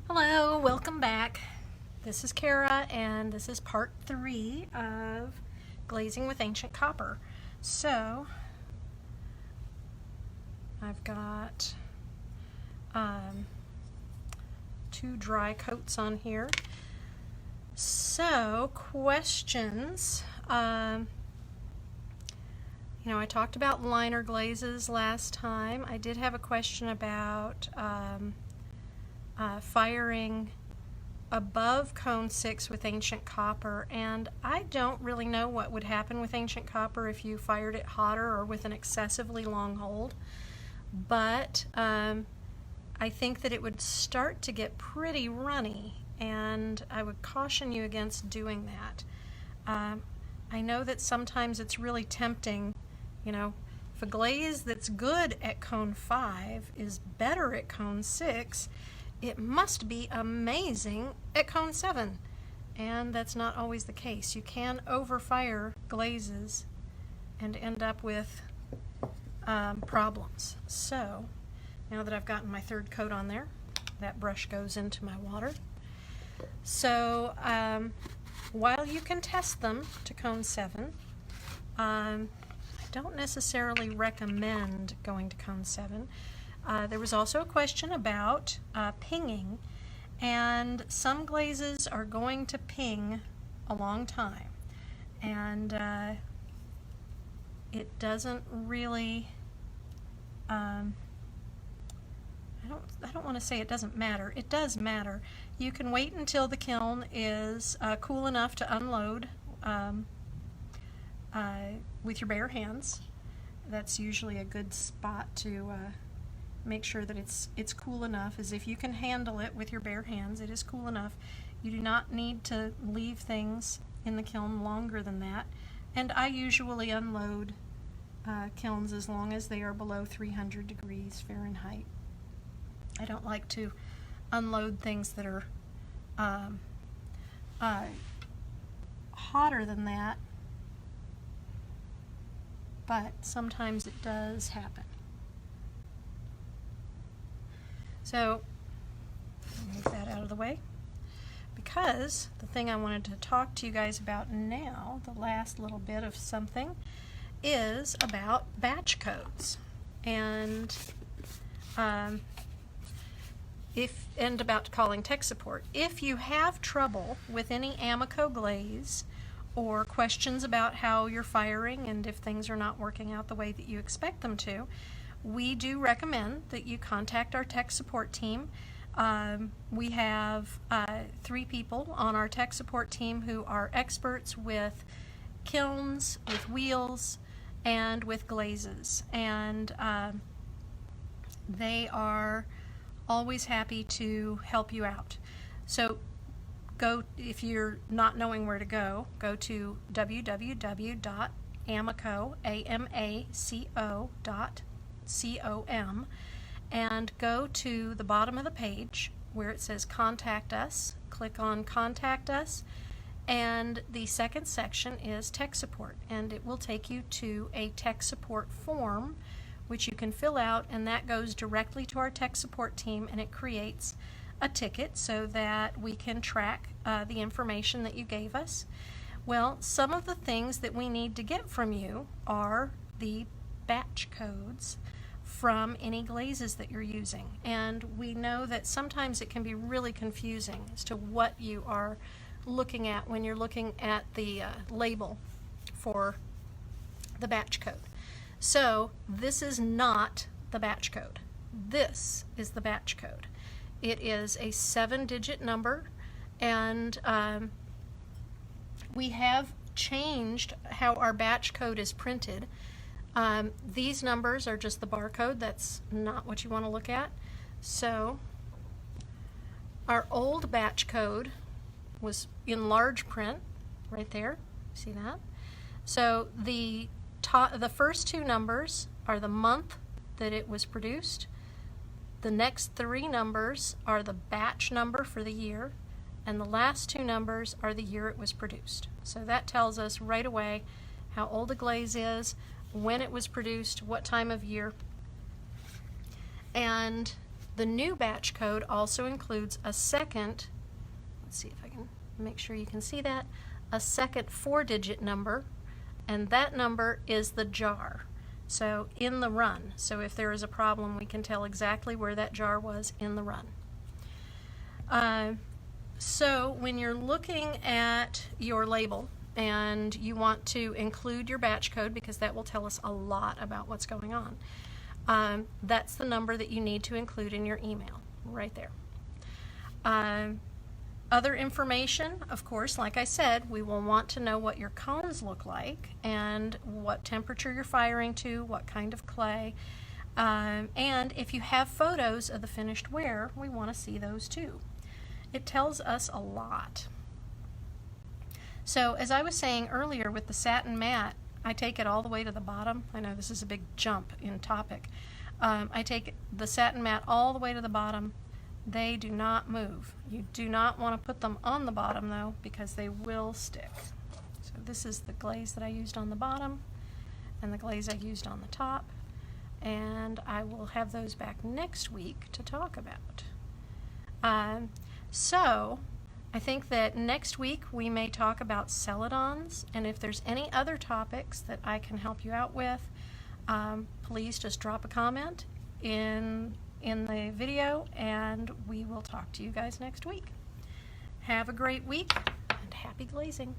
Hello, welcome back. This is Kara, and this is part 3 of glazing with ancient copper. So, I've got 2 dry coats on here. So, questions. I talked about liner glazes last time. I did have a question about firing above cone 6 with ancient copper, and I don't really know what would happen with ancient copper if you fired it hotter or with an excessively long hold, but I think that it would start to get pretty runny, and I would caution you against doing that. I know that sometimes it's really tempting, if a glaze that's good at cone 5 is better at cone 6, it must be amazing at cone 7, and that's not always the case. You can overfire glazes and end up with problems. So now that I've gotten my 3rd coat on there, that brush goes into my water. So while you can test them to cone 7, I don't necessarily recommend going to cone 7. There was also a question about pinging, and some glazes are going to ping a long time, and it doesn't really, I don't want to say it doesn't matter. It does matter. You can wait until the kiln is cool enough to unload with your bare hands. That's usually a good spot to make sure that it's cool enough, as if you can handle it with your bare hands. It is cool enough. You do not need to leave things in the kiln longer than that, and I usually unload kilns as long as they are below 300 degrees Fahrenheit. I don't like to unload things that are hotter than that, but sometimes it does happen. So, move that out of the way, because the thing I wanted to talk to you guys about now, the last little bit of something, is about batch codes, and about calling tech support. If you have trouble with any AMACO glaze, or questions about how you're firing and if things are not working out the way that you expect them to, we do recommend that you contact our tech support team. We have 3 people on our tech support team who are experts with kilns, with wheels, and with glazes, and they are always happy to help you out. So if you're not knowing where to go to www.amaco.com, and go to the bottom of the page where it says Contact Us. Click on Contact Us, and the second section is Tech Support, and it will take you to a tech support form which you can fill out, and that goes directly to our tech support team, and it creates a ticket so that we can track the information that you gave us. Well, some of the things that we need to get from you are the batch codes from any glazes that you're using, and we know that sometimes it can be really confusing as to what you are looking at when you're looking at the label for the batch code. So this is not the batch code. This is the batch code. It is a 7-digit number, and we have changed how our batch code is printed. These numbers are just the barcode. That's not what you want to look at. So our old batch code was in large print right there. See that? So the first 2 numbers are the month that it was produced. The next 3 numbers are the batch number for the year, and the last 2 numbers are the year it was produced. So that tells us right away how old a glaze is, when it was produced, what time of year. And The new batch code also includes a second, let's see if I can make sure you can see that, a second 4-digit number, and that number is the jar. So in the run. So if there is a problem, we can tell exactly where that jar was in the run. So when you're looking at your label and you want to include your batch code, because that will tell us a lot about what's going on, that's the number that you need to include in your email, right there. Other information, of course, like I said, we will want to know what your cones look like and what temperature you're firing to, what kind of clay. And if you have photos of the finished ware, we want to see those too. It tells us a lot. So as I was saying earlier with the satin mat, I take it all the way to the bottom. I know this is a big jump in topic. I take the satin mat all the way to the bottom. They do not move. You do not want to put them on the bottom though, because they will stick. So this is the glaze that I used on the bottom and the glaze I used on the top, and I will have those back next week to talk about. So I think that next week we may talk about celadons, and if there's any other topics that I can help you out with, please just drop a comment in the video, and we will talk to you guys next week. Have a great week, and happy glazing.